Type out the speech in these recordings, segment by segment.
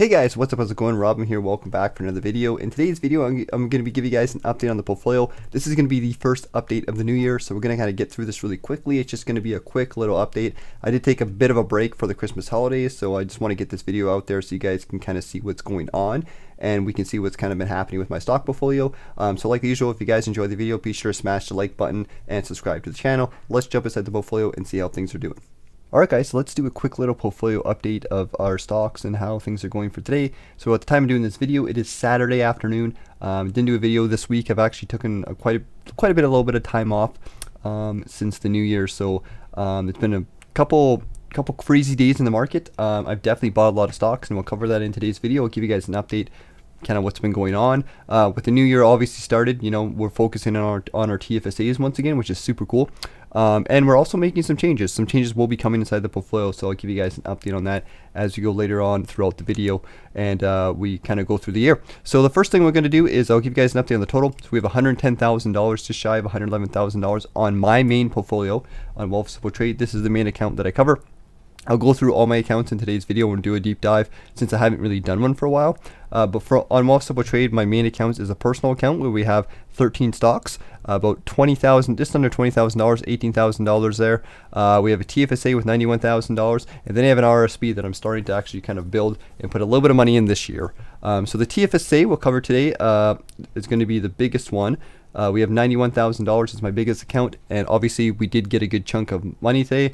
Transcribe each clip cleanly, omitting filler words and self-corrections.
Hey guys, what's up? How's it going? Robin here. Welcome back for another video. In today's video, I'm going to be giving you guys an update on the portfolio. This is going to be the first update of the new year, so we're going to kind of get through this really quickly. It's just going to be a quick little update. I did take a bit of a break for the Christmas holidays, so I just want to get this video out there so you guys can kind of see what's going on and we can see what's kind of been happening with my stock portfolio. So like usual, if you guys enjoy the video, be sure to smash the like button and subscribe to the channel. Let's jump inside the portfolio and see how things are doing. Alright guys, so let's do a quick little portfolio update of our stocks and how things are going for today. So at the time of doing this video, it is Saturday afternoon. Didn't do a video this week. I've actually taken quite a little bit of time off since the new year. So it's been a couple crazy days in the market. I've definitely bought a lot of stocks, and we'll cover that in today's video. I'll give you guys an update kind of what's been going on with the new year obviously started. We're focusing on our TFSAs once again, which is super cool, and we're also making some changes will be coming inside the portfolio, so I'll give you guys an update on that as we go later on throughout the video, and we kind of go through the year. So the first thing we're going to do is I'll give you guys an update on the total. So we have $110,000, just shy of $111,000 on my main portfolio on Wealth Simple Trade. This is the main account that I cover. I'll go through all my accounts in today's video and do a deep dive since I haven't really done one for a while. But on Wealth Simple Trade, my main account is a personal account where we have 13 stocks, about $20,000, just under $20,000, $18,000 there. We have a TFSA with $91,000, and then I have an RSP that I'm starting to actually kind of build and put a little bit of money in this year. So the TFSA we'll cover today is going to be the biggest one. We have $91,000 as my biggest account, and obviously we did get a good chunk of money today.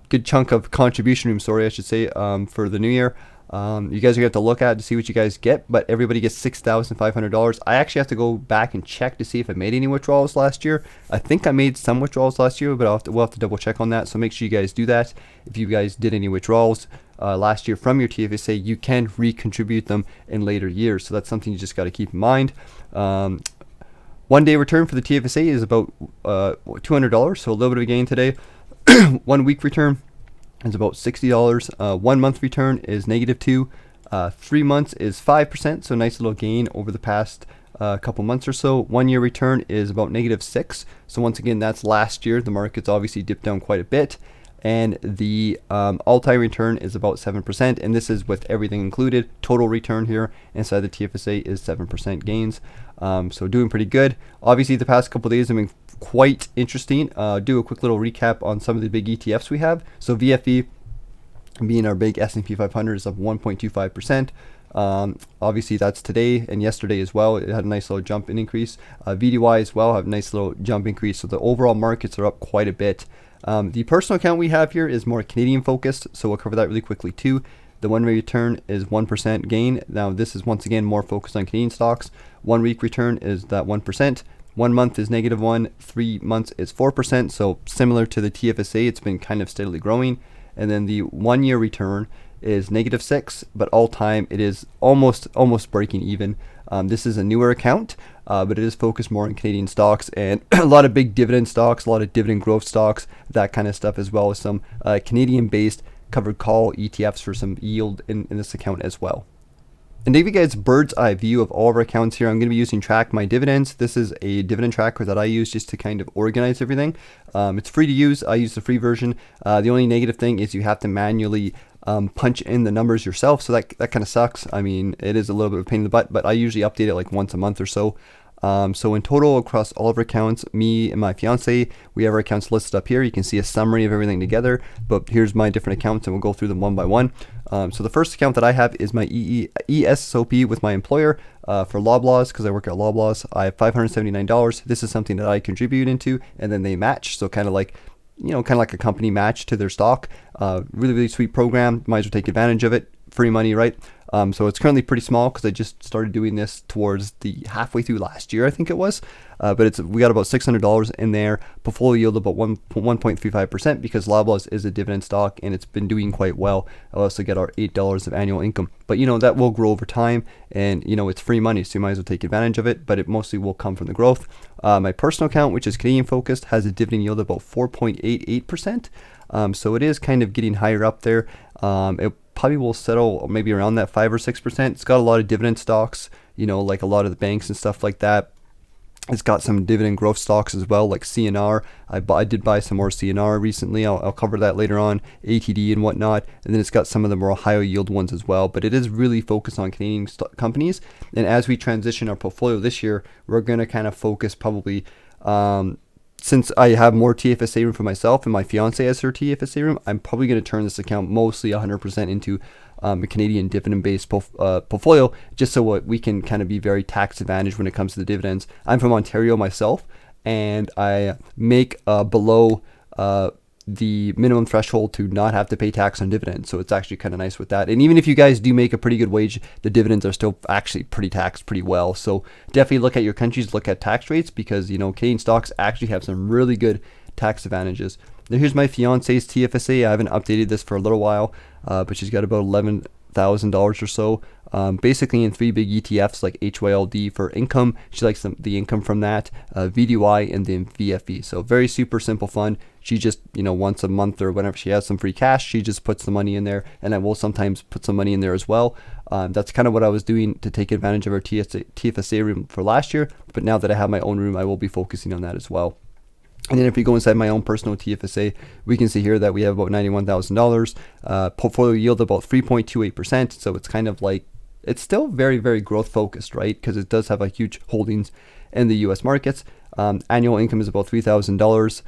Good chunk of contribution room, sorry, I should say, for the new year. You guys are going to have to look at to see what you guys get, but everybody gets $6,500. I actually have to go back and check to see if I made any withdrawals last year. I think I made some withdrawals last year, but we'll have to double check on that, so make sure you guys do that. If you guys did any withdrawals last year from your TFSA, you can recontribute them in later years, so that's something you just got to keep in mind. 1 day return for the TFSA is about $200, so a little bit of a gain today. 1 week return is about $60. 1 month return is -2. 3 months is 5%, so nice little gain over the past couple months or so. 1 year return is about -6. So once again, that's last year. The market's obviously dipped down quite a bit, and the all-time return is about 7%, and this is with everything included. Total return here inside the TFSA is 7% gains. So doing pretty good. Obviously, the past couple days have been quite interesting. Do a quick little recap on some of the big ETFs we have. So VFE, being our big S&P 500, is up 1.25%. Obviously that's today and yesterday as well. It had a nice little jump in increase. VDY as well have a nice little jump increase. So the overall markets are up quite a bit. The personal account we have here is more Canadian focused, so we'll cover that really quickly too. The 1 week return is 1% gain. Now this is once again more focused on Canadian stocks. 1 week return is that 1%. 1 month is -1, 3 months is 4%, so similar to the TFSA, it's been kind of steadily growing. And then the 1 year return is -6, but all time it is almost breaking even. This is a newer account, but it is focused more on Canadian stocks and a lot of big dividend stocks, a lot of dividend growth stocks, that kind of stuff, as well as some Canadian-based covered call ETFs for some yield in this account as well. And to give you guys a bird's eye view of all of our accounts here, I'm going to be using Track My Dividends. This is a dividend tracker that I use just to kind of organize everything. It's free to use. I use the free version. The only negative thing is you have to manually punch in the numbers yourself, so that kind of sucks. I mean, it is a little bit of a pain in the butt, but I usually update it like once a month or so. So in total, across all of our accounts, me and my fiance, we have our accounts listed up here. You can see a summary of everything together, but here's my different accounts, and we'll go through them one by one. So the first account that I have is my ESOP with my employer for Loblaws, because I work at Loblaws. I have $579. This is something that I contribute into, and then they match. So kind of like a company match to their stock. Really sweet program. Might as well take advantage of it. Free money, right? So it's currently pretty small because I just started doing this towards the halfway through last year, I think it was. But we got about $600 in there. Portfolio yield about 1.35% because Loblaws is a dividend stock and it's been doing quite well. I also get our $8 of annual income. But that will grow over time, and it's free money, so you might as well take advantage of it. But it mostly will come from the growth. My personal account, which is Canadian focused, has a dividend yield of about 4.88%. So it is kind of getting higher up there. It probably will settle maybe around that 5 or 6%. It's got a lot of dividend stocks, like a lot of the banks and stuff like that. It's got some dividend growth stocks as well, like CNR. I did buy some more CNR recently. I'll cover that later on, ATD and whatnot. And then it's got some of the more higher yield ones as well. But it is really focused on Canadian companies. And as we transition our portfolio this year, we're going to kind of focus probably, since I have more TFSA room for myself and my fiance has her TFSA room, I'm probably going to turn this account mostly 100% into a Canadian dividend-based portfolio, just so we can kind of be very tax advantaged when it comes to the dividends. I'm from Ontario myself, and I make below the minimum threshold to not have to pay tax on dividends. So it's actually kind of nice with that. And even if you guys do make a pretty good wage, the dividends are still actually pretty taxed pretty well. So definitely look at your countries, look at tax rates, because Canadian stocks actually have some really good tax advantages. Now here's my fiance's TFSA. I haven't updated this for a little while, but she's got about $11,000 or so, basically in 3 big ETFs like HYLD for income. She likes the income from that, VDY, and then VFE. So very super simple fund. She just, once a month or whenever she has some free cash, she just puts the money in there, and I will sometimes put some money in there as well. That's kind of what I was doing to take advantage of our TFSA room for last year, but now that I have my own room, I will be focusing on that as well. And then if we go inside my own personal TFSA, we can see here that we have about $91,000, portfolio yield about 3.28%. So it's kind of like, it's still very, very growth focused, right? Because it does have a huge holdings in the US markets. Annual income is about $3,000,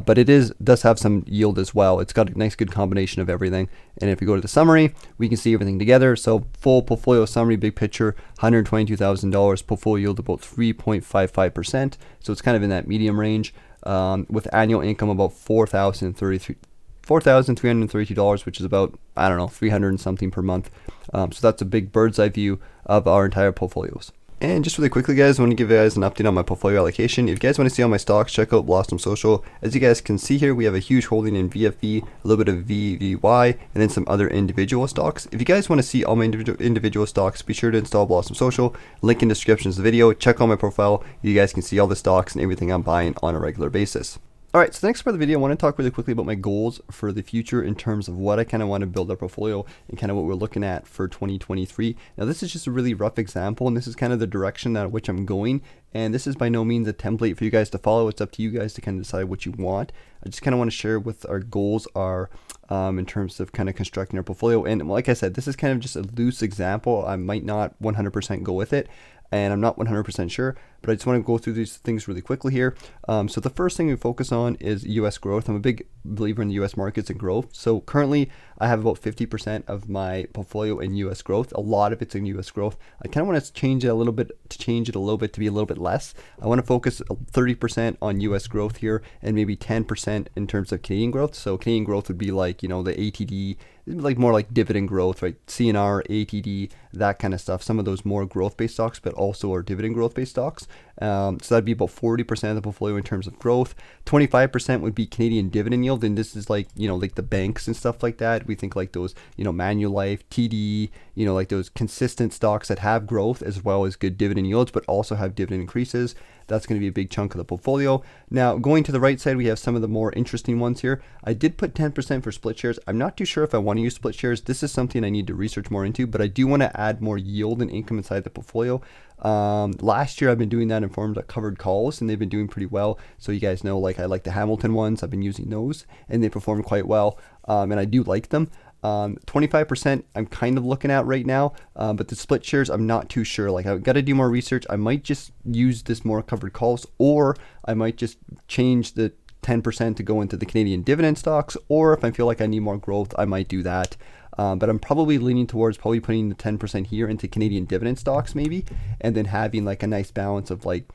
but it does have some yield as well. It's got a nice good combination of everything. And if we go to the summary, we can see everything together. So full portfolio summary, big picture, $122,000, portfolio yield about 3.55%. So it's kind of in that medium range. With annual income about $4,332, which is about, I don't know, 300 and something per month. So that's a big bird's eye view of our entire portfolios. And just really quickly, guys, I want to give you guys an update on my portfolio allocation. If you guys want to see all my stocks, check out Blossom Social. As you guys can see here, we have a huge holding in VFE, a little bit of VVY, and then some other individual stocks. If you guys want to see all my individual stocks, be sure to install Blossom Social. Link in the description of the video. Check out my profile. You guys can see all the stocks and everything I'm buying on a regular basis. Alright, so the next part of the video, I want to talk really quickly about my goals for the future in terms of what I kind of want to build our portfolio and kind of what we're looking at for 2023. Now, this is just a really rough example, and this is kind of the direction at which I'm going. And this is by no means a template for you guys to follow. It's up to you guys to kind of decide what you want. I just kind of want to share what our goals are in terms of kind of constructing our portfolio. And like I said, this is kind of just a loose example. I might not 100% go with it, and I'm not 100% sure, but I just want to go through these things really quickly here. So the first thing we focus on is US growth. I'm a big believer in the US markets and growth. So currently I have about 50% of my portfolio in US growth. A lot of it's in US growth. I kind of want to change it a little bit, to be a little bit less. I want to focus 30% on US growth here and maybe 10% in terms of Canadian growth. So Canadian growth would be like, the ATD, like more like dividend growth, right? CNR, ATD, that kind of stuff. Some of those more growth-based stocks, but also are dividend growth-based stocks. So that'd be about 40% of the portfolio in terms of growth. 25% would be Canadian dividend yield, and this is like, like the banks and stuff like that. We think like those, Manulife, TD, like those consistent stocks that have growth as well as good dividend yields, but also have dividend increases. That's going to be a big chunk of the portfolio. Now, going to the right side, we have some of the more interesting ones here. I did put 10% for split shares. I'm not too sure if I want to use split shares. This is something I need to research more into, but I do want to add more yield and income inside the portfolio. Last year I've been doing that in forms of covered calls, and they've been doing pretty well. So you guys know, like, I like the Hamilton ones. I've been using those, and they perform quite well, and I do like them. 25% I'm kind of looking at right now, but the split shares I'm not too sure. Like, I've got to do more research. I might just use this more covered calls, or I might just change the 10% to go into the Canadian dividend stocks, or if I feel like I need more growth, I might do that. But I'm probably leaning towards putting the 10% here into Canadian dividend stocks maybe, and then having like a nice balance of like,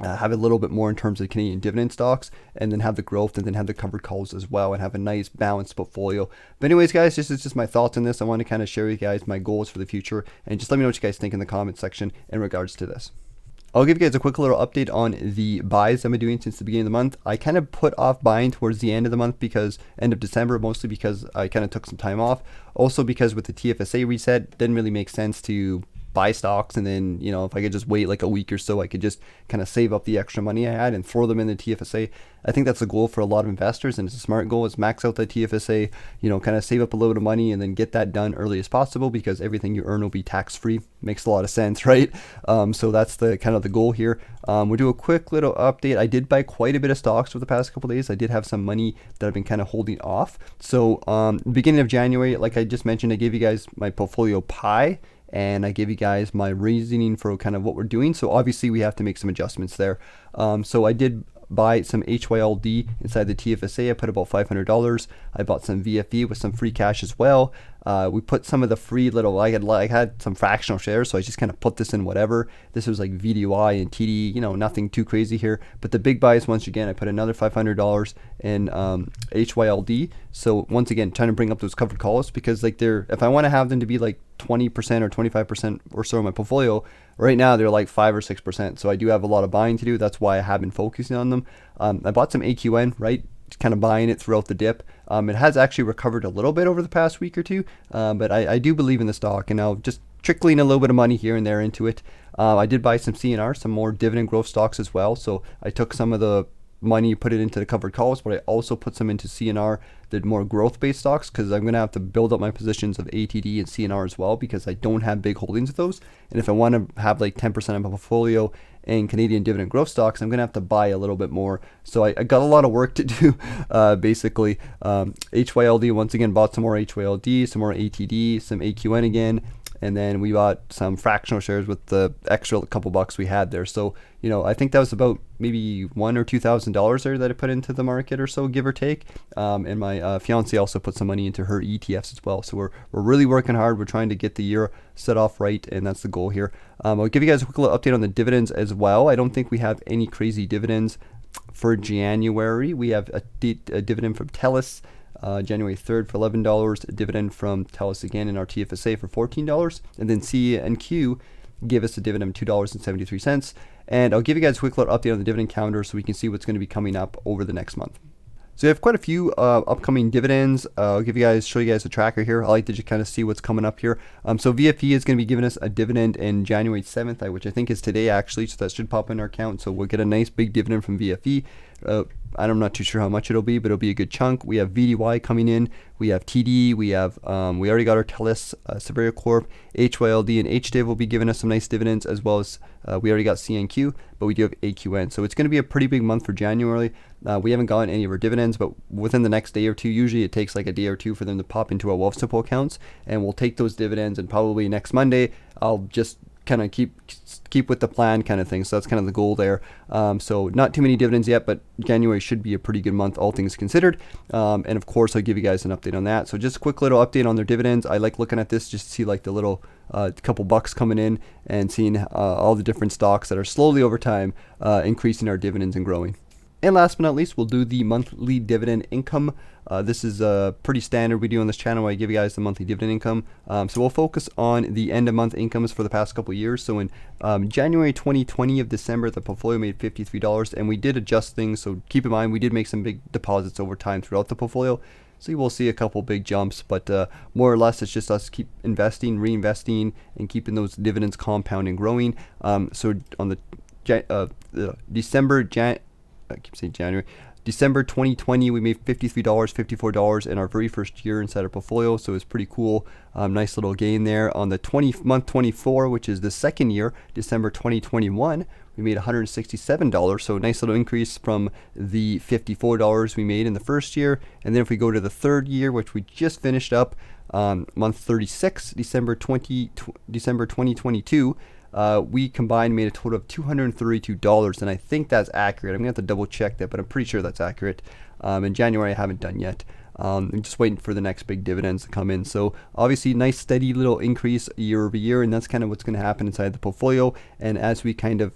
have a little bit more in terms of Canadian dividend stocks, and then have the growth, and then have the covered calls as well, and have a nice balanced portfolio. But anyways, guys, this is just my thoughts on this. I want to kind of share with you guys my goals for the future, and just let me know what you guys think in the comment section in regards to this. I'll give you guys a quick little update on the buys I've been doing since the beginning of the month. I kind of put off buying towards the end of the month, because end of December, mostly because I kind of took some time off. Also because with the TFSA reset, didn't really make sense to buy stocks, and then, you know, if I could just wait like a week or so, I could just kind of save up the extra money I had and throw them in the TFSA. I think that's a goal for a lot of investors, and it's a smart goal, is max out the TFSA, you know, kind of save up a little bit of money and then get that done early as possible, because everything you earn will be tax free. Makes a lot of sense, right? So that's the kind of the goal here. We'll do a quick little update. I did buy quite a bit of stocks for the past couple days. I did have some money that I've been kind of holding off. So beginning of January, like I just mentioned, I gave you guys my portfolio pie, and I gave you guys my reasoning for kind of what we're doing. So obviously we have to make some adjustments there. So I did buy some HYLD inside the TFSA. I put about $500. I bought some VFE with some free cash as well. We put some of the free little, I had some fractional shares, so I just kind of put this in whatever. This was like VDY and TD, you know, nothing too crazy here. But the big buys, once again, I put another $500 in HYLD. So once again, trying to bring up those covered calls, because like if I want to have them to be like 20% or 25% or so of my portfolio, right now they're like 5 or 6%. So I do have a lot of buying to do. That's why I have been focusing on them. I bought some AQN, right? Kind of buying it throughout the dip. It has actually recovered a little bit over the past week or two, but I do believe in the stock, and I'll just trickling a little bit of money here and there into it. I did buy some CNR, some more dividend growth stocks as well. So I took some of the money, put it into the covered calls, but I also put some into CNR, the more growth-based stocks, because I'm going to have to build up my positions of ATD and CNR as well, because I don't have big holdings of those. And if I want to have like 10% of my portfolio in Canadian dividend growth stocks, I'm going to have to buy a little bit more. So I got a lot of work to do, basically. HYLD, once again, bought some more HYLD, some more ATD, some AQN again. And then we bought some fractional shares with the extra couple bucks we had there. So, you know, I think that was about maybe $1,000 or $2,000 there that I put into the market or so, give or take. And my fiance also put some money into her ETFs as well. So we're really working hard. We're trying to get the year set off right, and that's the goal here. I'll give you guys a quick little update on the dividends as well. I don't think we have any crazy dividends for January. We have a dividend from TELUS. January 3rd for $11, a dividend from TELUS again in our TFSA for $14, and then C&Q give us a dividend of $2.73. And I'll give you guys a quick little update on the dividend calendar so we can see what's going to be coming up over the next month. So we have quite a few upcoming dividends. I'll show you guys a tracker here. I like to just kind of see what's coming up here. So VFE is going to be giving us a dividend in January 7th, which I think is today actually, so that should pop in our account. So we'll get a nice big dividend from VFE. I'm not too sure how much it'll be, but it'll be a good chunk. We have VDY coming in. We have TD. We have we already got our TELUS, Severia Corp, HYLD, and HDIV will be giving us some nice dividends, as well as we already got CNQ, but we do have AQN. So it's going to be a pretty big month for January. We haven't gotten any of our dividends, but within the next day or two, usually it takes like a day or two for them to pop into our Wealthsimple accounts, and we'll take those dividends, and probably next Monday I'll just kind of keep with the plan kind of thing. So that's kind of the goal there. So not too many dividends yet, but January should be a pretty good month, all things considered. And of course, I'll give you guys an update on that. So just a quick little update on their dividends. I like looking at this just to see like the little couple bucks coming in and seeing all the different stocks that are slowly over time increasing our dividends and growing. And last but not least, we'll do the monthly dividend income. This is pretty standard we do on this channel, where I give you guys the monthly dividend income. So we'll focus on the end of month incomes for the past couple of years. So in January 2020 of December, the portfolio made $53, and we did adjust things. So keep in mind, we did make some big deposits over time throughout the portfolio. So you will see a couple big jumps, but more or less it's just us keep investing, reinvesting, and keeping those dividends compounding, growing. So on the December 2020, we made $53, $54 in our very first year inside our portfolio, so it's pretty cool. Nice little gain there. On the month 24, which is the second year, December 2021, we made $167, so a nice little increase from the $54 we made in the first year. And then if we go to the third year, which we just finished up, month 36, December 2022, we combined made a total of $232, and I think that's accurate. I'm gonna have to double check that, but I'm pretty sure that's accurate. In January I haven't done yet. I'm just waiting for the next big dividends to come in. So obviously nice steady little increase year over year, and that's kind of what's going to happen inside the portfolio. And as we kind of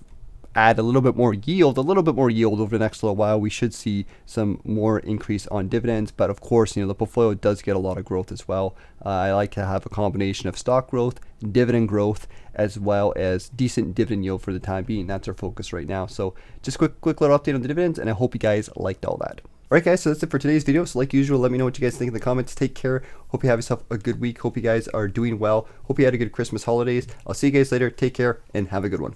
add a little bit more yield over the next little while, we should see some more increase on dividends. But of course, you know, the portfolio does get a lot of growth as well. I like to have a combination of stock growth, dividend growth, as well as decent dividend yield for the time being. That's our focus right now. So just quick little update on the dividends, and I hope you guys liked all that. Alright guys, so that's it for today's video. So like usual, let me know what you guys think in the comments. Take care. Hope you have yourself a good week. Hope you guys are doing well. Hope you had a good Christmas holidays. I'll see you guys later. Take care and have a good one.